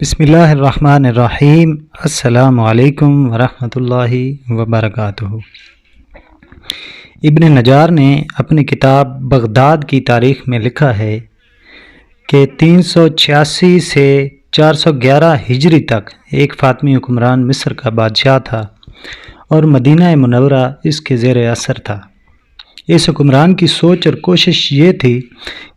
بسم اللہ الرحمن الرحیم۔ السلام علیکم ورحمۃ اللہ وبرکاتہ۔ ابن نجار نے اپنی کتاب بغداد کی تاریخ میں لکھا ہے کہ 386 سے 411 ہجری تک ایک فاطمی حکمران مصر کا بادشاہ تھا اور مدینہ منورہ اس کے زیر اثر تھا۔ اس حکمران کی سوچ اور کوشش یہ تھی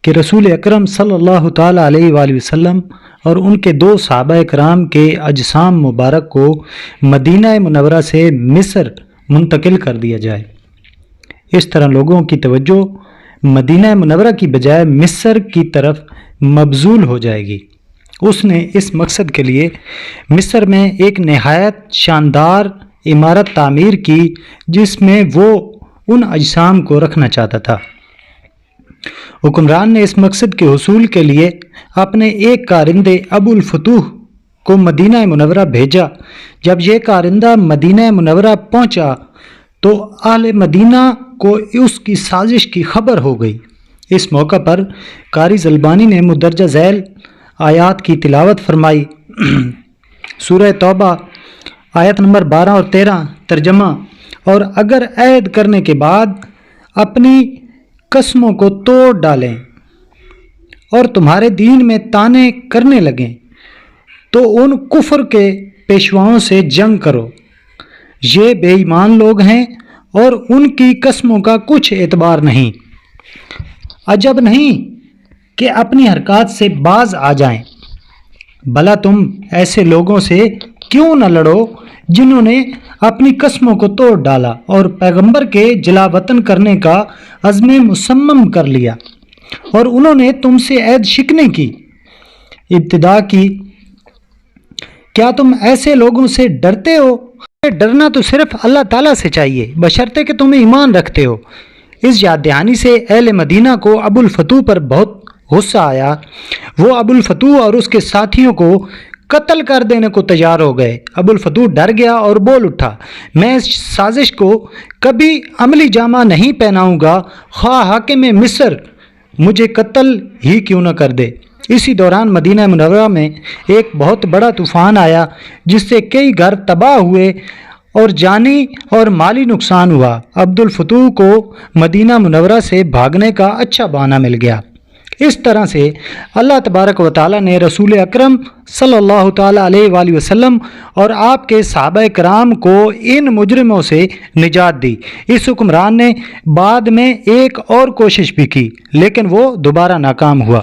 کہ رسول اکرم صلی اللہ تعالیٰ علیہ وآلہ وسلم اور ان کے دو صحابہ کرام کے اجسام مبارک کو مدینہ منورہ سے مصر منتقل کر دیا جائے۔ اس طرح لوگوں کی توجہ مدینہ منورہ کی بجائے مصر کی طرف مبذول ہو جائے گی۔ اس نے اس مقصد کے لیے مصر میں ایک نہایت شاندار عمارت تعمیر کی جس میں وہ ان اجسام کو رکھنا چاہتا تھا۔ حکمران نے اس مقصد کے حصول کے لیے اپنے ایک کارندے ابو الفتوح کو مدینہ منورہ بھیجا۔ جب یہ کارندہ مدینہ منورہ پہنچا تو اہل مدینہ کو اس کی سازش کی خبر ہو گئی۔ اس موقع پر قاری زلبانی نے مندرجہ ذیل آیات کی تلاوت فرمائی۔ سورہ توبہ آیت نمبر 12 اور 13 ترجمہ: اور اگر عہد کرنے کے بعد اپنی قسموں کو توڑ ڈالیں اور تمہارے دین میں طعنے کرنے لگیں تو ان کفر کے پیشواؤں سے جنگ کرو، یہ بے ایمان لوگ ہیں اور ان کی قسموں کا کچھ اعتبار نہیں۔ عجب نہیں کہ اپنی حرکات سے باز آ جائیں، بھلا تم ایسے لوگوں سے کیوں نہ لڑو جنہوں نے اپنی قسموں کو توڑ ڈالا اور پیغمبر کے جلا وطن کرنے کا عزم مصمم کر لیا، اور انہوں نے تم سے عہد شکنی کی، ابتدا کی۔ کیا تم ایسے لوگوں سے ڈرتے ہو؟ ڈرنا تو صرف اللہ تعالیٰ سے چاہیے، بشرطے کہ تم ایمان رکھتے ہو۔ اس یاد دہانی سے اہل مدینہ کو ابو الفتوح پر بہت غصہ آیا۔ وہ ابو الفتوح اور اس کے ساتھیوں کو قتل کر دینے کو تیار ہو گئے۔ ابو الفتوح ڈر گیا اور بول اٹھا، میں اس سازش کو کبھی عملی جامہ نہیں پہناؤں گا، خواہ حاکم مصر مجھے قتل ہی کیوں نہ کر دے۔ اسی دوران مدینہ منورہ میں ایک بہت بڑا طوفان آیا جس سے کئی گھر تباہ ہوئے اور جانی اور مالی نقصان ہوا۔ عبد الفتوح کو مدینہ منورہ سے بھاگنے کا اچھا بہانہ مل گیا۔ اس طرح سے اللہ تبارک و تعالیٰ نے رسول اکرم صلی اللہ تعالیٰ علیہ وآلہ وسلم اور آپ کے صحابہ کرام کو ان مجرموں سے نجات دی۔ اس حکمران نے بعد میں ایک اور کوشش بھی کی لیکن وہ دوبارہ ناکام ہوا۔